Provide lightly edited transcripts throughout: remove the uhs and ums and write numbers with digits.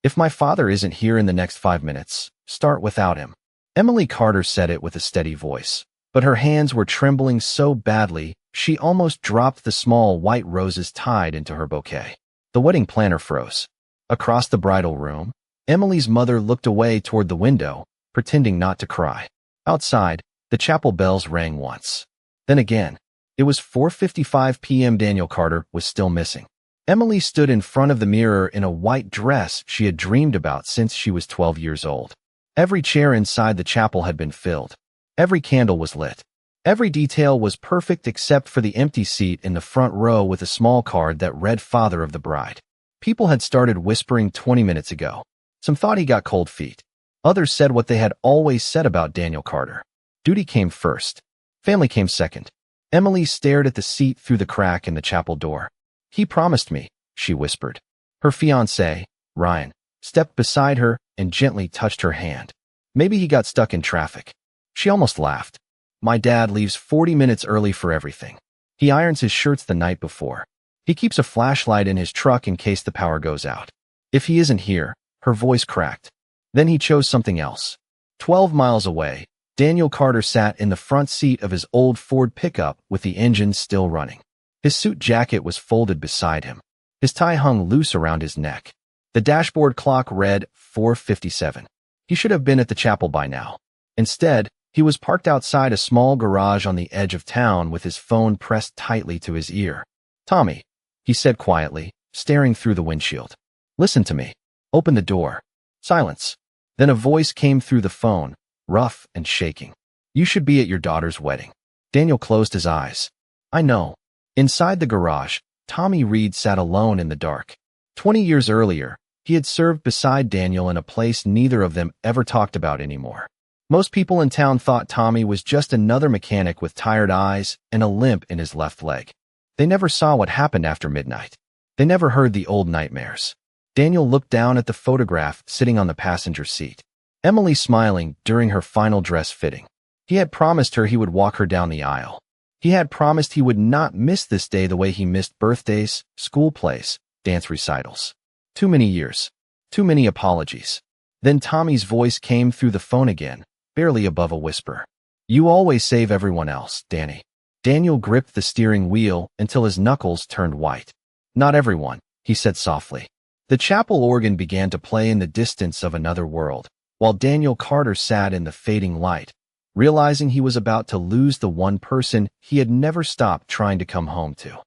If my father isn't here in the next 5 minutes, start without him. Emily Carter said it with a steady voice, but her hands were trembling so badly she almost dropped the small white roses tied into her bouquet. The wedding planner froze. Across the bridal room, Emily's mother looked away toward the window, pretending not to cry. Outside, the chapel bells rang once. Then again. It was 4:55 p.m. Daniel Carter was still missing. Emily stood in front of the mirror in a white dress she had dreamed about since she was 12 years old. Every chair inside the chapel had been filled. Every candle was lit. Every detail was perfect except for the empty seat in the front row with a small card that read Father of the Bride. People had started whispering 20 minutes ago. Some thought he got cold feet. Others said what they had always said about Daniel Carter. Duty came first. Family came second. Emily stared at the seat through the crack in the chapel door. He promised me, she whispered. Her fiancé, Ryan, stepped beside her and gently touched her hand. Maybe he got stuck in traffic. She almost laughed. My dad leaves 40 minutes early for everything. He irons his shirts the night before. He keeps a flashlight in his truck in case the power goes out. If he isn't here, her voice cracked. Then he chose something else. 12 miles away, Daniel Carter sat in the front seat of his old Ford pickup with the engine still running. His suit jacket was folded beside him. His tie hung loose around his neck. The dashboard clock read 4:57. He should have been at the chapel by now. Instead, he was parked outside a small garage on the edge of town with his phone pressed tightly to his ear. Tommy, he said quietly, staring through the windshield. Listen to me. Open the door. Silence. Then a voice came through the phone, rough and shaking. You should be at your daughter's wedding. Daniel closed his eyes. I know. Inside the garage, Tommy Reed sat alone in the dark. 20 years earlier, he had served beside Daniel in a place neither of them ever talked about anymore. Most people in town thought Tommy was just another mechanic with tired eyes and a limp in his left leg. They never saw what happened after midnight. They never heard the old nightmares. Daniel looked down at the photograph sitting on the passenger seat. Emily smiling during her final dress fitting. He had promised her he would walk her down the aisle. He had promised he would not miss this day the way he missed birthdays, school plays, dance recitals. Too many years. Too many apologies. Then Tommy's voice came through the phone again, barely above a whisper. You always save everyone else, Danny. Daniel gripped the steering wheel until his knuckles turned white. Not everyone, he said softly. The chapel organ began to play in the distance of another world, while Daniel Carter sat in the fading light, realizing he was about to lose the one person he had never stopped trying to come home to.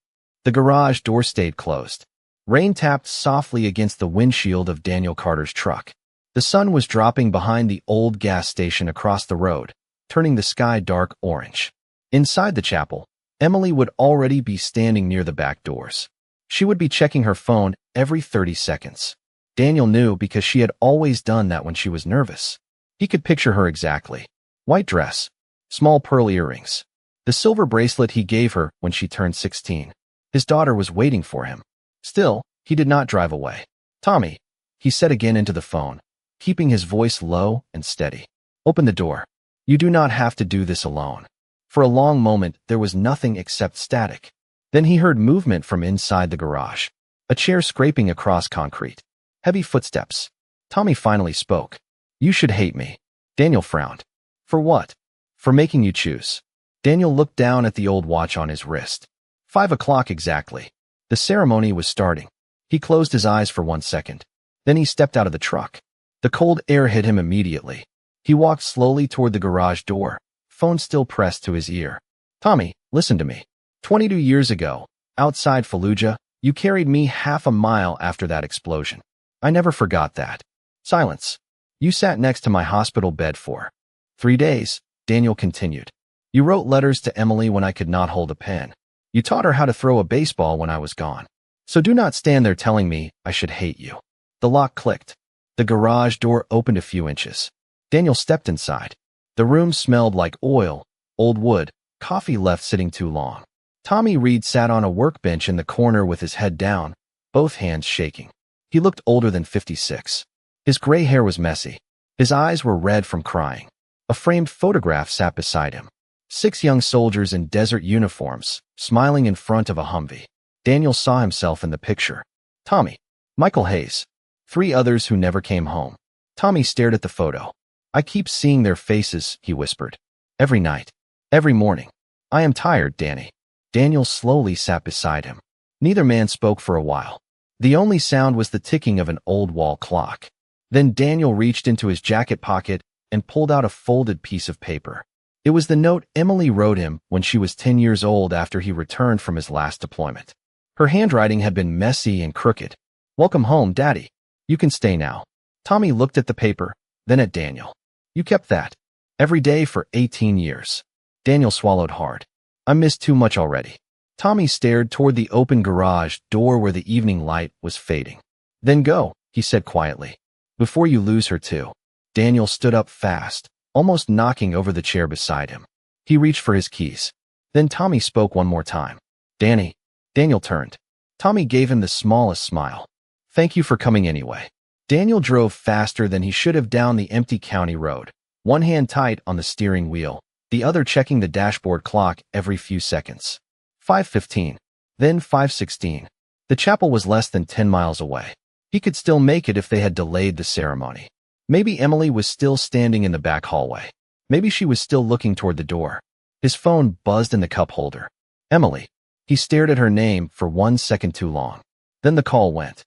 The garage door stayed closed. Rain tapped softly against the windshield of Daniel Carter's truck. The sun was dropping behind the old gas station across the road, turning the sky dark orange. Inside the chapel, Emily would already be standing near the back doors. She would be checking her phone every 30 seconds. Daniel knew because she had always done that when she was nervous. He could picture her exactly. White dress, small pearl earrings, the silver bracelet he gave her when she turned 16. His daughter was waiting for him. Still, he did not drive away. Tommy, he said again into the phone, keeping his voice low and steady. Open the door. You do not have to do this alone. For a long moment, there was nothing except static. Then he heard movement from inside the garage. A chair scraping across concrete. Heavy footsteps. Tommy finally spoke. You should hate me. Daniel frowned. For what? For making you choose. Daniel looked down at the old watch on his wrist. 5 o'clock exactly. The ceremony was starting. He closed his eyes for 1 second. Then he stepped out of the truck. The cold air hit him immediately. He walked slowly toward the garage door, phone still pressed to his ear. Tommy, listen to me. 22 years ago, outside Fallujah, you carried me half a mile after that explosion. I never forgot that. Silence. You sat next to my hospital bed for 3 days, Daniel continued. You wrote letters to Emily when I could not hold a pen. You taught her how to throw a baseball when I was gone. So do not stand there telling me I should hate you. The lock clicked. The garage door opened a few inches. Daniel stepped inside. The room smelled like oil, old wood, coffee left sitting too long. Tommy Reed sat on a workbench in the corner with his head down, both hands shaking. He looked older than 56. His gray hair was messy. His eyes were red from crying. A framed photograph sat beside him. 6 young soldiers in desert uniforms, smiling in front of a Humvee. Daniel saw himself in the picture. Tommy. Michael Hayes. 3 others who never came home. Tommy stared at the photo. I keep seeing their faces, he whispered. Every night. Every morning. I am tired, Danny. Daniel slowly sat beside him. Neither man spoke for a while. The only sound was the ticking of an old wall clock. Then Daniel reached into his jacket pocket and pulled out a folded piece of paper. It was the note Emily wrote him when she was 10 years old after he returned from his last deployment. Her handwriting had been messy and crooked. Welcome home, Daddy. You can stay now. Tommy looked at the paper, then at Daniel. You kept that. Every day for 18 years. Daniel swallowed hard. I missed too much already. Tommy stared toward the open garage door where the evening light was fading. Then go, he said quietly. Before you lose her too. Daniel stood up fast, almost knocking over the chair beside him. He reached for his keys. Then Tommy spoke one more time. Danny. Daniel turned. Tommy gave him the smallest smile. Thank you for coming anyway. Daniel drove faster than he should have down the empty county road, one hand tight on the steering wheel, the other checking the dashboard clock every few seconds. 5:15. Then 5:16. The chapel was less than 10 miles away. He could still make it if they had delayed the ceremony. Maybe Emily was still standing in the back hallway. Maybe she was still looking toward the door. His phone buzzed in the cup holder. Emily. He stared at her name for 1 second too long. Then the call went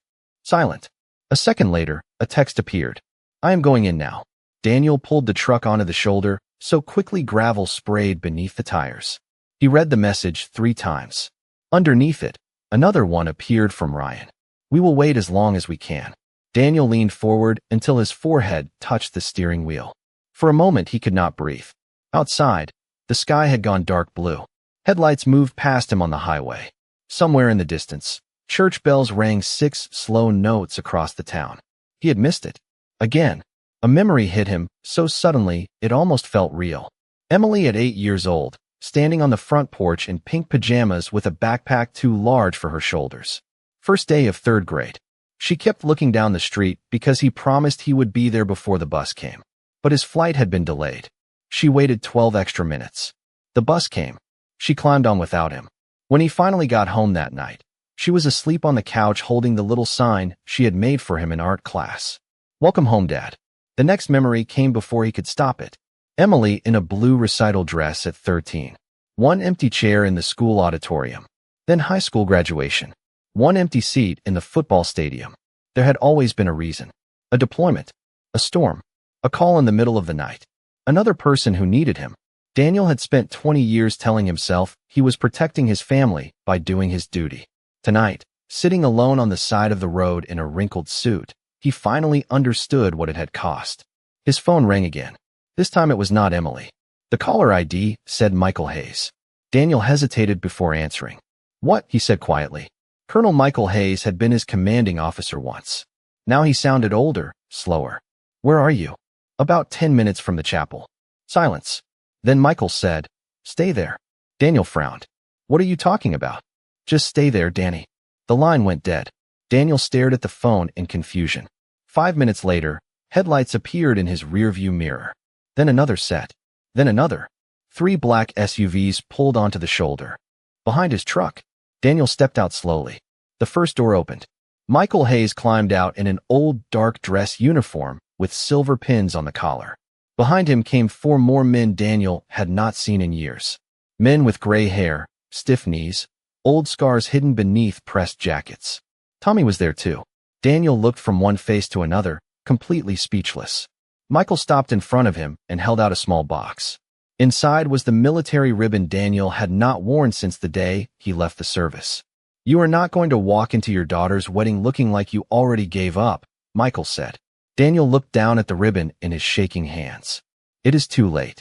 silent. A second later, a text appeared. I am going in now. Daniel pulled the truck onto the shoulder, so quickly gravel sprayed beneath the tires. He read the message 3 times. Underneath it, another one appeared from Ryan. We will wait as long as we can. Daniel leaned forward until his forehead touched the steering wheel. For a moment, he could not breathe. Outside, the sky had gone dark blue. Headlights moved past him on the highway. Somewhere in the distance, church bells rang 6 slow notes across the town. He had missed it. Again, a memory hit him so suddenly it almost felt real. Emily at 8 years old, standing on the front porch in pink pajamas with a backpack too large for her shoulders. First day of 3rd grade. She kept looking down the street because he promised he would be there before the bus came. But his flight had been delayed. She waited 12 extra minutes. The bus came. She climbed on without him. When he finally got home that night, she was asleep on the couch holding the little sign she had made for him in art class. Welcome home, Dad. The next memory came before he could stop it. Emily in a blue recital dress at 13. One empty chair in the school auditorium. Then high school graduation. One empty seat in the football stadium. There had always been a reason. A deployment. A storm. A call in the middle of the night. Another person who needed him. Daniel had spent 20 years telling himself he was protecting his family by doing his duty. Tonight, sitting alone on the side of the road in a wrinkled suit, he finally understood what it had cost. His phone rang again. This time it was not Emily. The caller ID said Michael Hayes. Daniel hesitated before answering. What? He said quietly. Colonel Michael Hayes had been his commanding officer once. Now he sounded older, slower. Where are you? About 10 minutes from the chapel. Silence. Then Michael said, Stay there. Daniel frowned. What are you talking about? Just stay there, Danny. The line went dead. Daniel stared at the phone in confusion. 5 minutes later, headlights appeared in his rearview mirror. Then another set. Then another. 3 black SUVs pulled onto the shoulder. Behind his truck, Daniel stepped out slowly. The first door opened. Michael Hayes climbed out in an old dark dress uniform with silver pins on the collar. Behind him came 4 more men Daniel had not seen in years. Men with gray hair, stiff knees, old scars hidden beneath pressed jackets. Tommy was there too. Daniel looked from one face to another, completely speechless. Michael stopped in front of him and held out a small box. Inside was the military ribbon Daniel had not worn since the day he left the service. You are not going to walk into your daughter's wedding looking like you already gave up, Michael said. Daniel looked down at the ribbon in his shaking hands. It is too late.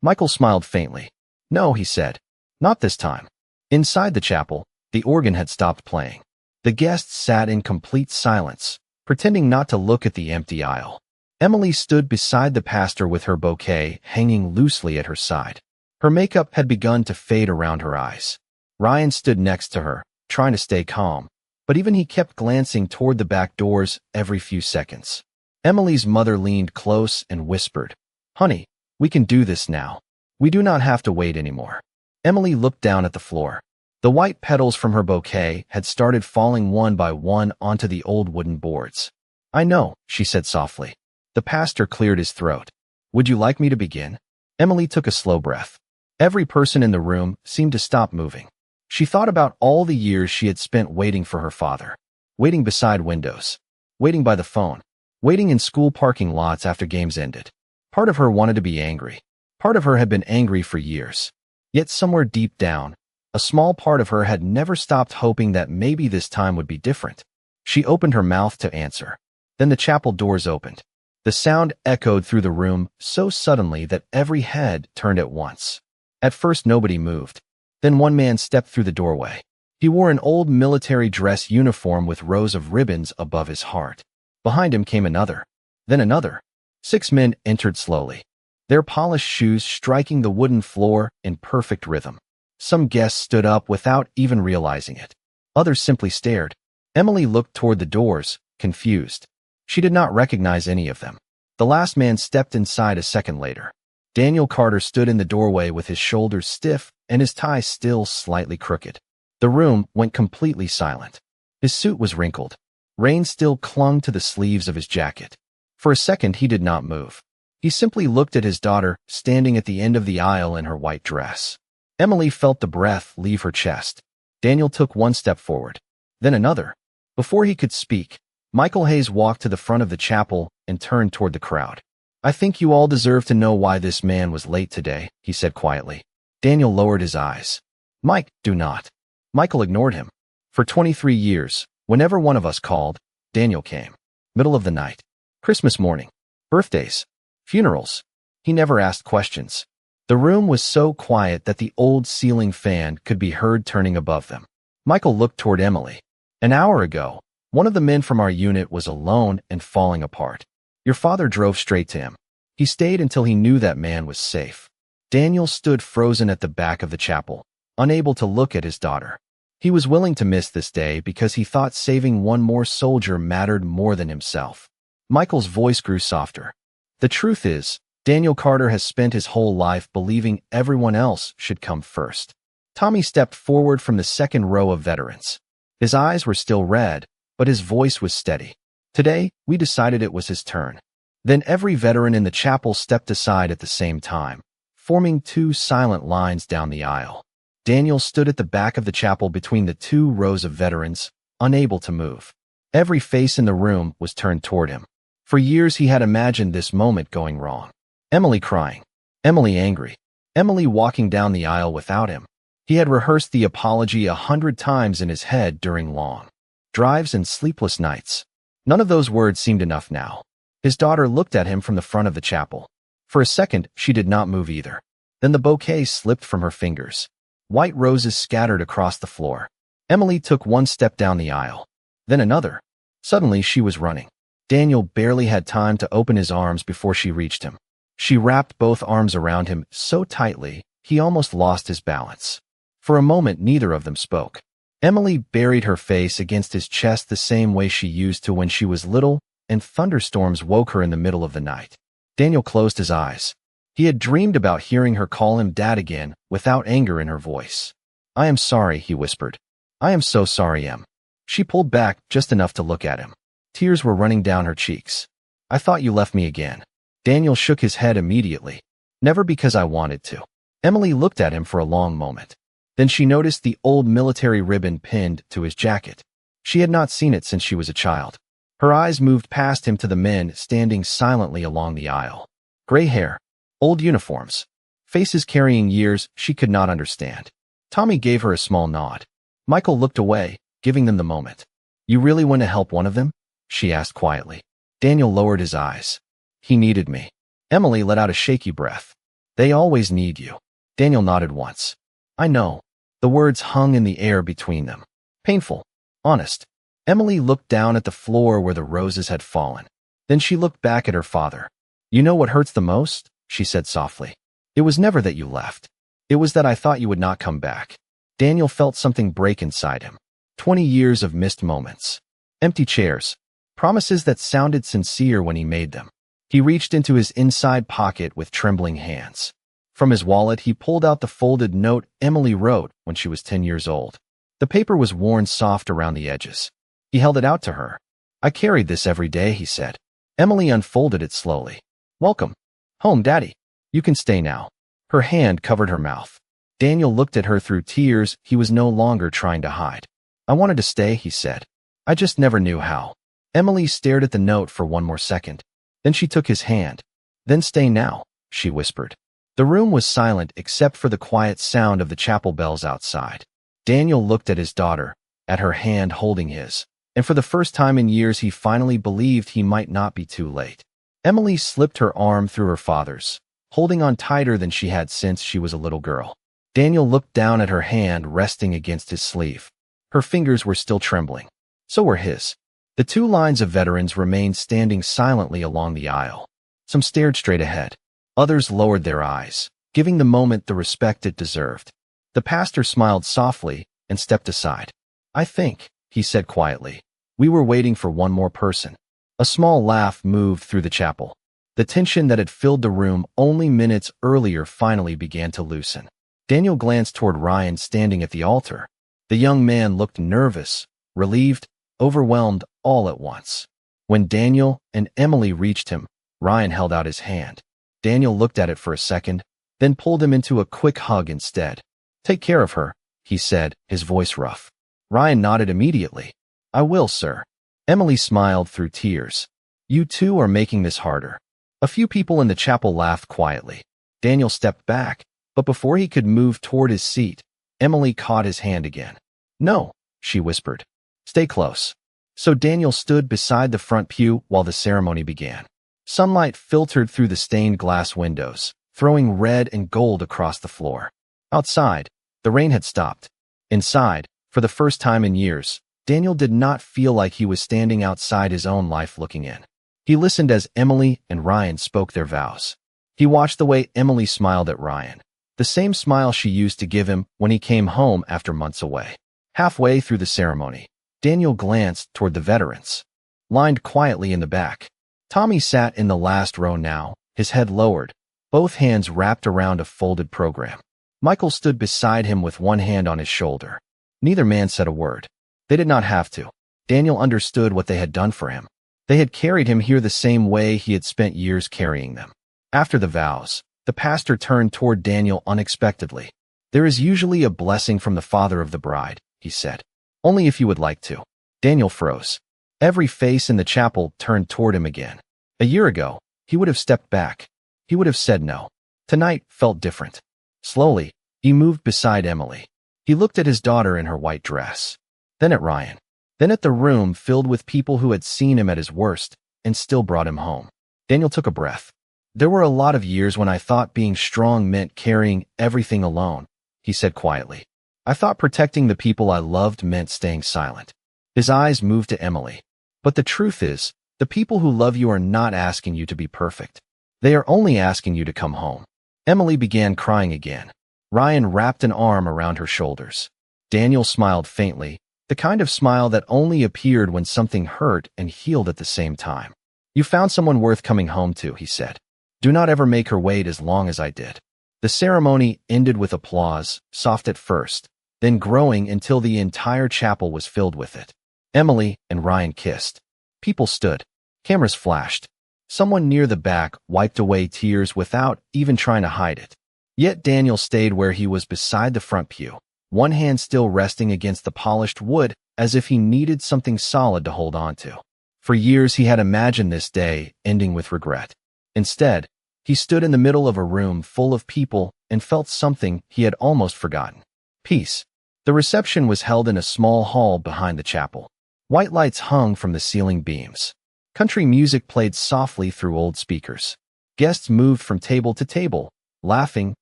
Michael smiled faintly. No, he said. Not this time. Inside the chapel, the organ had stopped playing. The guests sat in complete silence, pretending not to look at the empty aisle. Emily stood beside the pastor with her bouquet hanging loosely at her side. Her makeup had begun to fade around her eyes. Ryan stood next to her, trying to stay calm, but even he kept glancing toward the back doors every few seconds. Emily's mother leaned close and whispered, Honey, we can do this now. We do not have to wait anymore. Emily looked down at the floor. The white petals from her bouquet had started falling one by one onto the old wooden boards. I know, she said softly. The pastor cleared his throat. Would you like me to begin? Emily took a slow breath. Every person in the room seemed to stop moving. She thought about all the years she had spent waiting for her father. Waiting beside windows. Waiting by the phone. Waiting in school parking lots after games ended. Part of her wanted to be angry. Part of her had been angry for years. Yet somewhere deep down, a small part of her had never stopped hoping that maybe this time would be different. She opened her mouth to answer. Then the chapel doors opened. The sound echoed through the room so suddenly that every head turned at once. At first nobody moved. Then one man stepped through the doorway. He wore an old military dress uniform with rows of ribbons above his heart. Behind him came another. Then another. 6 men entered slowly, their polished shoes striking the wooden floor in perfect rhythm. Some guests stood up without even realizing it. Others simply stared. Emily looked toward the doors, confused. She did not recognize any of them. The last man stepped inside a second later. Daniel Carter stood in the doorway with his shoulders stiff and his tie still slightly crooked. The room went completely silent. His suit was wrinkled. Rain still clung to the sleeves of his jacket. For a second he did not move. He simply looked at his daughter, standing at the end of the aisle in her white dress. Emily felt the breath leave her chest. Daniel took one step forward, then another. Before he could speak, Michael Hayes walked to the front of the chapel and turned toward the crowd. I think you all deserve to know why this man was late today, he said quietly. Daniel lowered his eyes. Mike, do not. Michael ignored him. For 23 years, whenever one of us called, Daniel came. Middle of the night. Christmas morning. Birthdays. Funerals. He never asked questions. The room was so quiet that the old ceiling fan could be heard turning above them. Michael looked toward Emily. An hour ago, one of the men from our unit was alone and falling apart. Your father drove straight to him. He stayed until he knew that man was safe. Daniel stood frozen at the back of the chapel, unable to look at his daughter. He was willing to miss this day because he thought saving one more soldier mattered more than himself. Michael's voice grew softer. The truth is, Daniel Carter has spent his whole life believing everyone else should come first. Tommy stepped forward from the second row of veterans. His eyes were still red, but his voice was steady. Today, we decided it was his turn. Then every veteran in the chapel stepped aside at the same time, forming 2 silent lines down the aisle. Daniel stood at the back of the chapel between the 2 rows of veterans, unable to move. Every face in the room was turned toward him. For years he had imagined this moment going wrong. Emily crying. Emily angry. Emily walking down the aisle without him. He had rehearsed the apology 100 times in his head during long drives and sleepless nights. None of those words seemed enough now. His daughter looked at him from the front of the chapel. For a second, she did not move either. Then the bouquet slipped from her fingers. White roses scattered across the floor. Emily took one step down the aisle. Then another. Suddenly, she was running. Daniel barely had time to open his arms before she reached him. She wrapped both arms around him so tightly, he almost lost his balance. For a moment, neither of them spoke. Emily buried her face against his chest the same way she used to when she was little, and thunderstorms woke her in the middle of the night. Daniel closed his eyes. He had dreamed about hearing her call him Dad again, without anger in her voice. I am sorry, he whispered. I am so sorry, Em. She pulled back just enough to look at him. Tears were running down her cheeks. I thought you left me again. Daniel shook his head immediately. Never because I wanted to. Emily looked at him for a long moment. Then she noticed the old military ribbon pinned to his jacket. She had not seen it since she was a child. Her eyes moved past him to the men standing silently along the aisle. Gray hair, old uniforms, faces carrying years she could not understand. Tommy gave her a small nod. Michael looked away, giving them the moment. You really want to help one of them? She asked quietly. Daniel lowered his eyes. He needed me. Emily let out a shaky breath. They always need you. Daniel nodded once. I know. The words hung in the air between them. Painful. Honest. Emily looked down at the floor where the roses had fallen. Then she looked back at her father. You know what hurts the most? She said softly. It was never that you left. It was that I thought you would not come back. Daniel felt something break inside him. 20 years of missed moments. Empty chairs. Promises that sounded sincere when he made them. He reached into his inside pocket with trembling hands. From his wallet, he pulled out the folded note Emily wrote when she was 10 years old. The paper was worn soft around the edges. He held it out to her. I carried this every day, he said. Emily unfolded it slowly. Welcome home, Daddy. You can stay now. Her hand covered her mouth. Daniel looked at her through tears he was no longer trying to hide. I wanted to stay, he said. I just never knew how. Emily stared at the note for one more second. Then she took his hand. Then stay now, she whispered. The room was silent except for the quiet sound of the chapel bells outside. Daniel looked at his daughter, at her hand holding his, and for the first time in years he finally believed he might not be too late. Emily slipped her arm through her father's, holding on tighter than she had since she was a little girl. Daniel looked down at her hand resting against his sleeve. Her fingers were still trembling. So were his. The two lines of veterans remained standing silently along the aisle. Some stared straight ahead. Others lowered their eyes, giving the moment the respect it deserved. The pastor smiled softly and stepped aside. I think, he said quietly, we were waiting for one more person. A small laugh moved through the chapel. The tension that had filled the room only minutes earlier finally began to loosen. Daniel glanced toward Ryan standing at the altar. The young man looked nervous, relieved, overwhelmed all at once. When Daniel and Emily reached him, Ryan held out his hand. Daniel looked at it for a second, then pulled him into a quick hug instead. Take care of her, he said, his voice rough. Ryan nodded immediately. I will, sir. Emily smiled through tears. You two are making this harder. A few people in the chapel laughed quietly. Daniel stepped back, but before he could move toward his seat, Emily caught his hand again. No, she whispered. Stay close. So Daniel stood beside the front pew while the ceremony began. Sunlight filtered through the stained glass windows, throwing red and gold across the floor. Outside, the rain had stopped. Inside, for the first time in years, Daniel did not feel like he was standing outside his own life looking in. He listened as Emily and Ryan spoke their vows. He watched the way Emily smiled at Ryan, the same smile she used to give him when he came home after months away. Halfway through the ceremony, Daniel glanced toward the veterans, lined quietly in the back. Tommy sat in the last row now, his head lowered, both hands wrapped around a folded program. Michael stood beside him with one hand on his shoulder. Neither man said a word. They did not have to. Daniel understood what they had done for him. They had carried him here the same way he had spent years carrying them. After the vows, the pastor turned toward Daniel unexpectedly. There is usually a blessing from the father of the bride, he said. Only if you would like to. Daniel froze. Every face in the chapel turned toward him again. A year ago, he would have stepped back. He would have said no. Tonight felt different. Slowly, he moved beside Emily. He looked at his daughter in her white dress. Then at Ryan. Then at the room filled with people who had seen him at his worst and still brought him home. Daniel took a breath. There were a lot of years when I thought being strong meant carrying everything alone, he said quietly. I thought protecting the people I loved meant staying silent. His eyes moved to Emily. But the truth is, the people who love you are not asking you to be perfect. They are only asking you to come home. Emily began crying again. Ryan wrapped an arm around her shoulders. Daniel smiled faintly, the kind of smile that only appeared when something hurt and healed at the same time. You found someone worth coming home to, he said. Do not ever make her wait as long as I did. The ceremony ended with applause, soft at first, then growing until the entire chapel was filled with it. Emily and Ryan kissed. People stood. Cameras flashed. Someone near the back wiped away tears without even trying to hide it. Yet Daniel stayed where he was beside the front pew, one hand still resting against the polished wood as if he needed something solid to hold on to. For years he had imagined this day ending with regret. Instead, he stood in the middle of a room full of people and felt something he had almost forgotten. Peace. The reception was held in a small hall behind the chapel. White lights hung from the ceiling beams. Country music played softly through old speakers. Guests moved from table to table, laughing,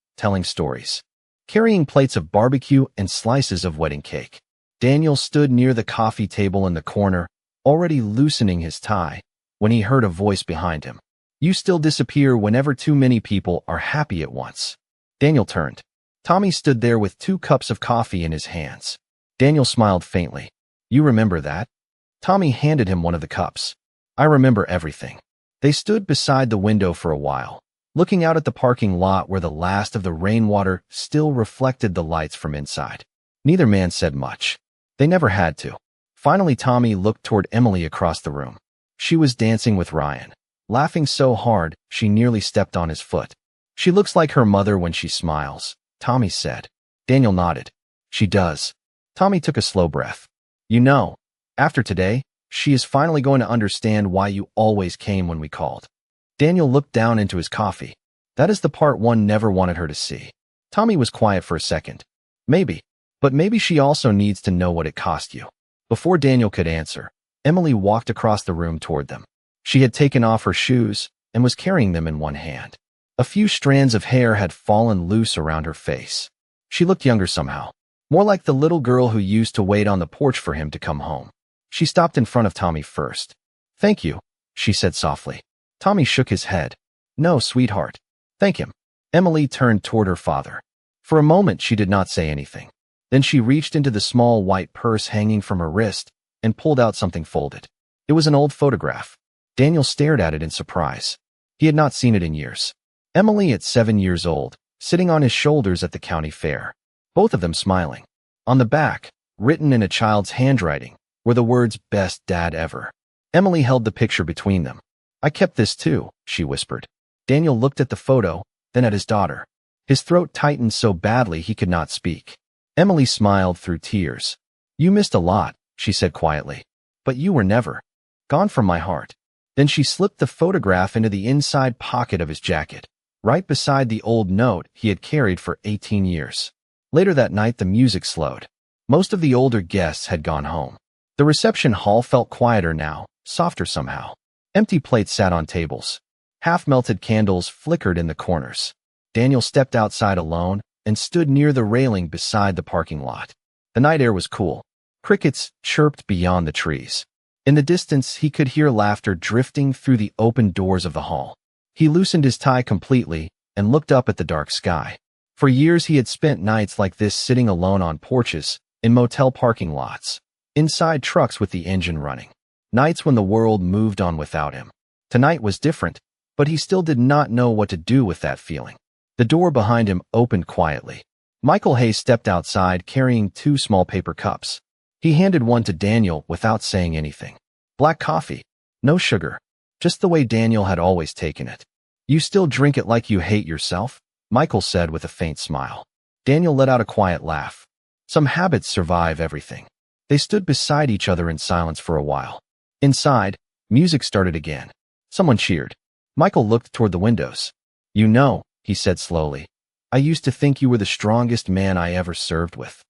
telling stories, carrying plates of barbecue and slices of wedding cake. Daniel stood near the coffee table in the corner, already loosening his tie, when he heard a voice behind him. You still disappear whenever too many people are happy at once. Daniel turned. Tommy stood there with 2 cups of coffee in his hands. Daniel smiled faintly. You remember that? Tommy handed him one of the cups. I remember everything. They stood beside the window for a while, looking out at the parking lot where the last of the rainwater still reflected the lights from inside. Neither man said much. They never had to. Finally, Tommy looked toward Emily across the room. She was dancing with Ryan, laughing so hard she nearly stepped on his foot. She looks like her mother when she smiles, Tommy said. Daniel nodded. She does. Tommy took a slow breath. You know, after today, she is finally going to understand why you always came when we called. Daniel looked down into his coffee. That is the part one never wanted her to see. Tommy was quiet for a second. Maybe. But maybe she also needs to know what it cost you. Before Daniel could answer, Emily walked across the room toward them. She had taken off her shoes and was carrying them in one hand. A few strands of hair had fallen loose around her face. She looked younger somehow, more like the little girl who used to wait on the porch for him to come home. She stopped in front of Tommy first. Thank you, she said softly. Tommy shook his head. No, sweetheart. Thank him. Emily turned toward her father. For a moment, she did not say anything. Then she reached into the small white purse hanging from her wrist and pulled out something folded. It was an old photograph. Daniel stared at it in surprise. He had not seen it in years. Emily at 7 years old, sitting on his shoulders at the county fair. Both of them smiling. On the back, written in a child's handwriting, were the words, "Best dad ever." Emily held the picture between them. I kept this too, she whispered. Daniel looked at the photo, then at his daughter. His throat tightened so badly he could not speak. Emily smiled through tears. You missed a lot, she said quietly. But you were never gone from my heart. Then she slipped the photograph into the inside pocket of his jacket, right beside the old note he had carried for 18 years. Later that night, the music slowed. Most of the older guests had gone home. The reception hall felt quieter now, softer somehow. Empty plates sat on tables. Half-melted candles flickered in the corners. Daniel stepped outside alone and stood near the railing beside the parking lot. The night air was cool. Crickets chirped beyond the trees. In the distance, he could hear laughter drifting through the open doors of the hall. He loosened his tie completely and looked up at the dark sky. For years, he had spent nights like this sitting alone on porches, in motel parking lots, inside trucks with the engine running. Nights when the world moved on without him. Tonight was different, but he still did not know what to do with that feeling. The door behind him opened quietly. Michael Hayes stepped outside carrying 2 small paper cups. He handed one to Daniel without saying anything. Black coffee. No sugar. Just the way Daniel had always taken it. You still drink it like you hate yourself? Michael said with a faint smile. Daniel let out a quiet laugh. Some habits survive everything. They stood beside each other in silence for a while. Inside, music started again. Someone cheered. Michael looked toward the windows. You know, he said slowly, I used to think you were the strongest man I ever served with.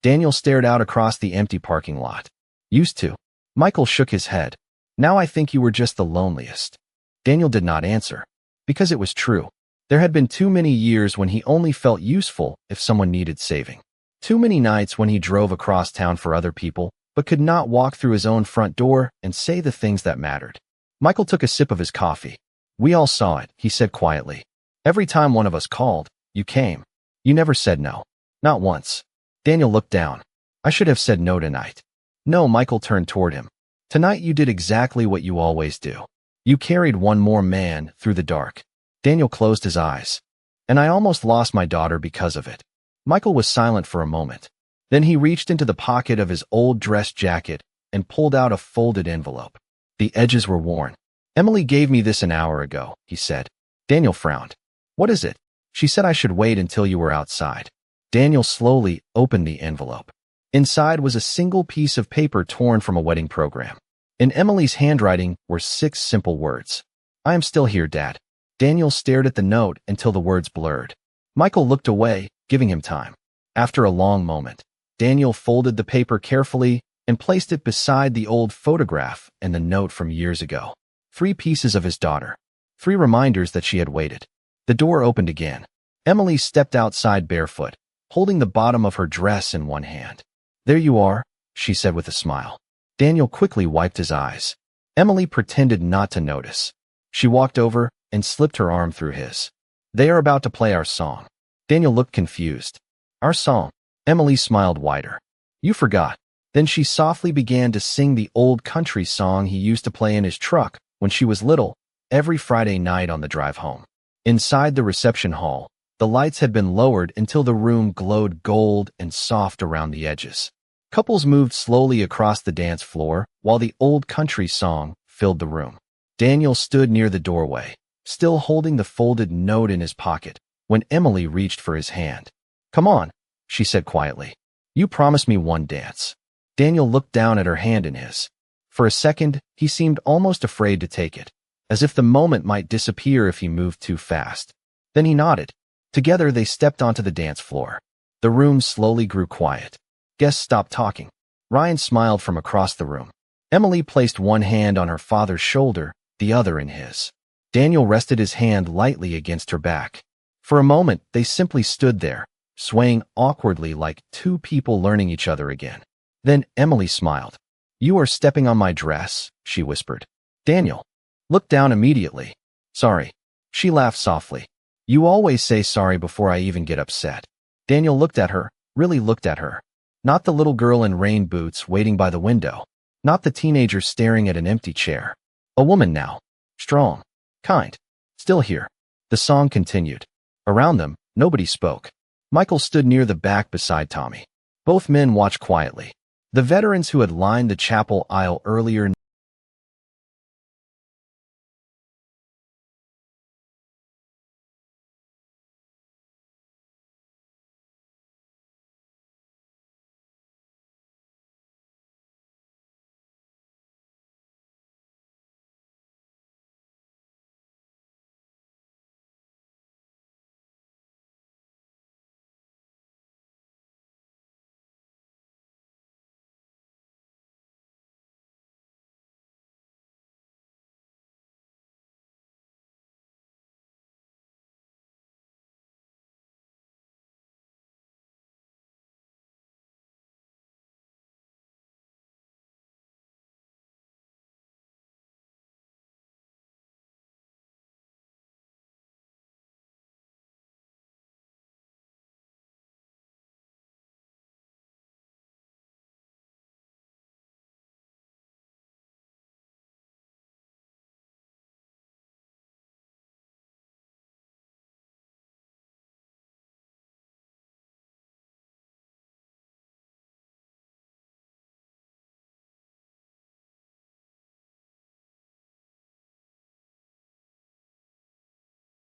Daniel stared out across the empty parking lot. Used to. Michael shook his head. Now I think you were just the loneliest. Daniel did not answer. Because it was true. There had been too many years when he only felt useful if someone needed saving. Too many nights when he drove across town for other people, but could not walk through his own front door and say the things that mattered. Michael took a sip of his coffee. We all saw it, he said quietly. Every time one of us called, you came. You never said no. Not once. Daniel looked down. I should have said no tonight. No, Michael turned toward him. Tonight you did exactly what you always do. You carried one more man through the dark. Daniel closed his eyes. And I almost lost my daughter because of it. Michael was silent for a moment. Then he reached into the pocket of his old dress jacket and pulled out a folded envelope. The edges were worn. Emily gave me this an hour ago, he said. Daniel frowned. What is it? She said I should wait until you were outside. Daniel slowly opened the envelope. Inside was a single piece of paper torn from a wedding program. In Emily's handwriting were 6 simple words. I am still here, Dad. Daniel stared at the note until the words blurred. Michael looked away, giving him time. After a long moment, Daniel folded the paper carefully and placed it beside the old photograph and the note from years ago. 3 pieces of his daughter. 3 reminders that she had waited. The door opened again. Emily stepped outside barefoot, holding the bottom of her dress in one hand. There you are, she said with a smile. Daniel quickly wiped his eyes. Emily pretended not to notice. She walked over and slipped her arm through his. They are about to play our song. Daniel looked confused. Our song. Emily smiled wider. You forgot. Then she softly began to sing the old country song he used to play in his truck when she was little, every Friday night on the drive home. Inside the reception hall, the lights had been lowered until the room glowed gold and soft around the edges. Couples moved slowly across the dance floor while the old country song filled the room. Daniel stood near the doorway, still holding the folded note in his pocket, when Emily reached for his hand. "Come on," she said quietly. "You promised me one dance." Daniel looked down at her hand in his. For a second, he seemed almost afraid to take it, as if the moment might disappear if he moved too fast. Then he nodded. Together they stepped onto the dance floor. The room slowly grew quiet. Guests stopped talking. Ryan smiled from across the room. Emily placed one hand on her father's shoulder, the other in his. Daniel rested his hand lightly against her back. For a moment, they simply stood there, swaying awkwardly like two people learning each other again. Then Emily smiled. "You are stepping on my dress," she whispered. Daniel looked down immediately. "Sorry." She laughed softly. "You always say sorry before I even get upset." Daniel looked at her, really looked at her. Not the little girl in rain boots waiting by the window. Not the teenager staring at an empty chair. A woman now. Strong. Kind. Still here. The song continued. Around them, nobody spoke. Michael stood near the back beside Tommy. Both men watched quietly. The veterans who had lined the chapel aisle earlier